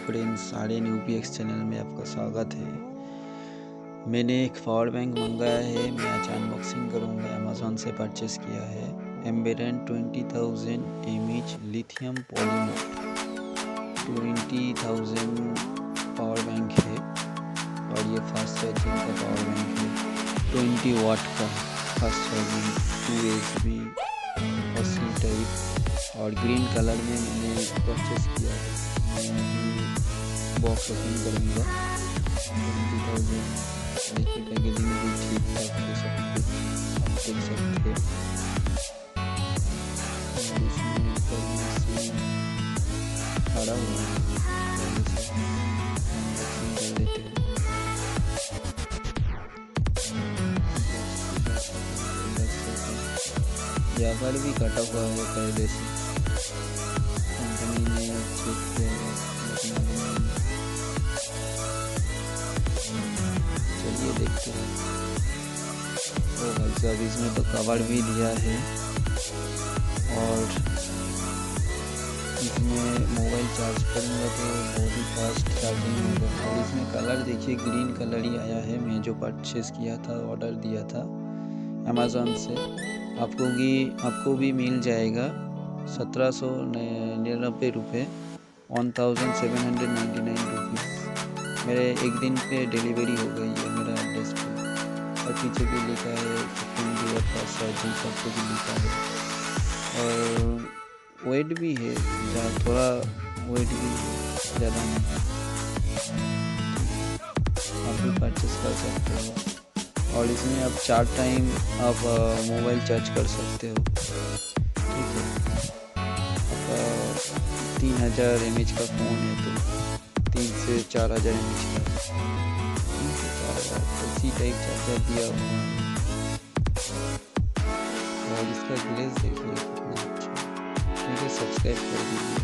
Friends, Aryan यूपीएक्स channel में आपका स्वागत है। मैंने एक पावर बैंक मंगाया है, मैं आज अनबॉक्सिंग करूँगा। अमेज़ॉन से परचेस किया है। एम्बेरेंट 20,000 mAh lithium polymer 20,000 power bank है और ये फास्ट चार्जिंग का पावर बैंक है। 20 वाट का फास्ट चार्जिंग, 2 USB और सी टाइप और ग्रीन कलर में मैंने परचेस किया है। मैं बॉक्स ओपन करूँगा। 20,000 देखिए, पैकेजिंग भी ठीक ठाक है, सब कुछ आप देख सकते हैं। और इसमें ऊपर में से खड़ा हुआ है, पहले से अनबॉक्सिंग कर लेते हैं। यहाँ पर भी कटा हुआ है पहले से, कंपनी ने चेक किया है। चलिए देखते हैं। ओ भाई साहब, इसमें तो कवर भी दिया है और इसमें मोबाइल चार्ज करूँगा तो बहुत ही फास्ट चार्जिंग होगा। और इसमें कलर देखिए, ग्रीन कलर ही आया है। मैं जो परचेस किया था, ऑर्डर दिया था अमेज़ॉन से, आपको भी मिल जाएगा 1799 रुपये, 1799 रुपीज़। मेरे एक दिन पे डिलीवरी हो गई है मेरा एड्रेस पे। और पीछे भी लिखा है 15 वाट फास्ट चार्जिंग, सब कुछ लिखा है। और वेट भी है, थोड़ा वेट भी है, ज़्यादा नहीं। आप भी परचेस कर सकते हो और इसमें आप 4 टाइम आप मोबाइल चार्ज कर सकते हो। ठीक है, आपका 3000 mAh का फ़ोन है तो 3 से 4000 mAh का, 3 से 4000 इसी टाइप चार्जर दिया हुआ है। और इसका ग्लेज देखिए कितना अच्छा है। मुझे सब्सक्राइब कर दीजिए।